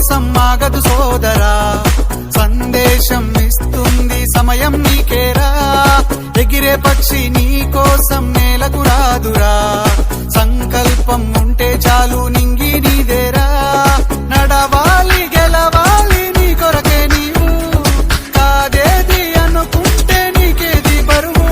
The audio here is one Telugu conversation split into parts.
కోసం ఆగదు సోదరా, సందేశం ఇస్తుంది సమయం నీకేరా. ఎగిరే పక్షి నీ కోసం నేలకు రాదురా, సంకల్పం ఉంటే చాలు నింగి నీదేరా. నడవాలి గెలవాలి నీ కొరకే నీవు, కాదేది అనుకుంటే నీకేది బరువు.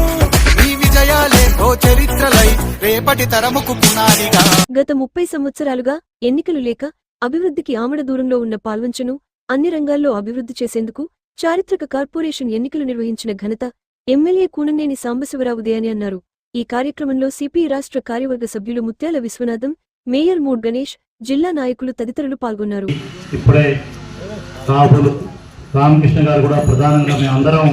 నీ విజయాలే ఓ చరిత్రలై రేపటి తరముకు పునాదిగా. గత 30 సంవత్సరాలుగా ఎన్నికలు లేక అభివృద్ధికి ఆమడ దూరంలో ఉన్న పాల్వంచను అన్ని రంగాల్లో అభివృద్ధి చేసేందుకు చారిత్రక కార్పొరేషన్ ఎన్నికలు నిర్వహించిన ఘనత ఎమ్మెల్యే కూనంనేని సాంబశివరావుదే అని అన్నారు. ఈ కార్యక్రమంలో సిపిఐ రాష్ట్ర కార్యవర్గ సభ్యులు ముత్యాల విశ్వనాథం, మేయర్ మూడ్ గణేష్, జిల్లా నాయకులు తదితరులు పాల్గొన్నారు. ఇప్పుడే రామకృష్ణ గారు కూడా ప్రధానంగా మేమందరం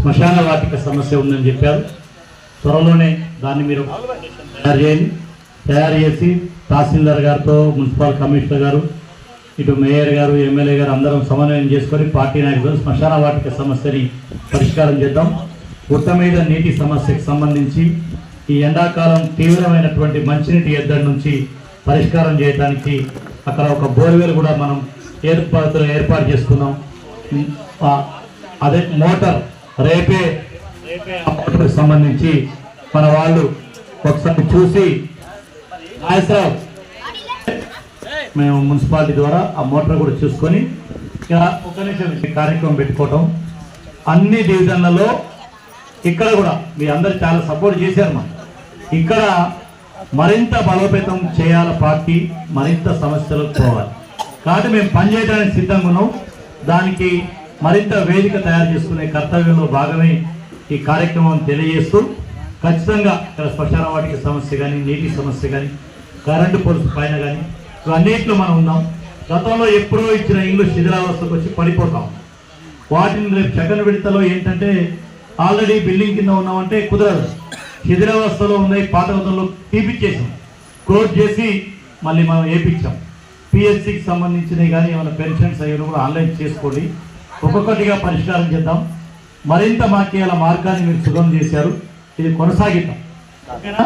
శ్మశాన వాటిక సమస్య ఉందని చెప్పారు. త్వరలోనే దాన్ని మీరు తయారు చేసి తహసీల్దార్ గారితో, మున్సిపల్ కమిషనర్ గారు, ఇటు మేయర్ గారు, ఎమ్మెల్యే గారు అందరం సమన్వయం చేసుకొని పార్టీ నాయకులు శ్మశాన వాటిక సమస్యని పరిష్కారం చేద్దాం. గుట్ట మీద నీటి సమస్యకు సంబంధించి ఈ ఎండాకాలం తీవ్రమైనటువంటి మంచినీటి ఎద్దడి నుంచి పరిష్కారం చేయడానికి అక్కడ ఒక బోర్వెల్ కూడా మనం ఏర్పాటు చేసుకున్నాం. అదే మోటార్ రేపే సంబంధించి మన వాళ్ళు ఒకసారి చూసి మేము మున్సిపాలిటీ ద్వారా ఆ మోటార్ కూడా చూసుకొని ఒక నిమిషం కార్యక్రమం పెట్టుకోవటం. అన్ని డివిజన్లలో ఇక్కడ కూడా మీ అందరు చాలా సపోర్ట్ చేశారు. మనం ఇక్కడ మరింత బలోపేతం చేయాల పార్టీ, మరింత సమస్యలకు పోవాలి. కాబట్టి మేము పనిచేయడానికి సిద్ధంగా ఉన్నాం. దానికి మరింత వేదిక తయారు చేసుకునే కర్తవ్యంలో భాగమే ఈ కార్యక్రమం తెలియజేస్తూ, ఖచ్చితంగా ఇక్కడ శ్మశాన వాటిక సమస్య కానీ, నీటి సమస్య కానీ, కరెంటు పొలుసు పైన కానీ ఇవన్నిట్లో మనం ఉన్నాం. గతంలో ఎప్పుడో ఇచ్చిన ఇల్లు శిథిలావస్థకు వచ్చి పడిపోతాం. వాటిని రేపు సెకండ్ విడతలో ఏంటంటే ఆల్రెడీ బిల్డింగ్ కింద ఉన్నామంటే కుదరదు, శిథిలావస్థలో ఉన్నాయి, పాత గతంలో తీపిచ్చేసాం, క్లోజ్ చేసి మళ్ళీ మనం వేయించాం. పిఎస్సికి సంబంధించినవి కానీ ఏమైనా పెన్షన్స్ అయ్యి కూడా ఆన్లైన్ చేసుకోండి, ఒక్కొక్కటిగా పరిష్కారం చేద్దాం. మరింత మాకేయాల మార్గాన్ని మీరు సుగమం చేశారు, ఇది కొనసాగిద్దాం. ఓకేనా?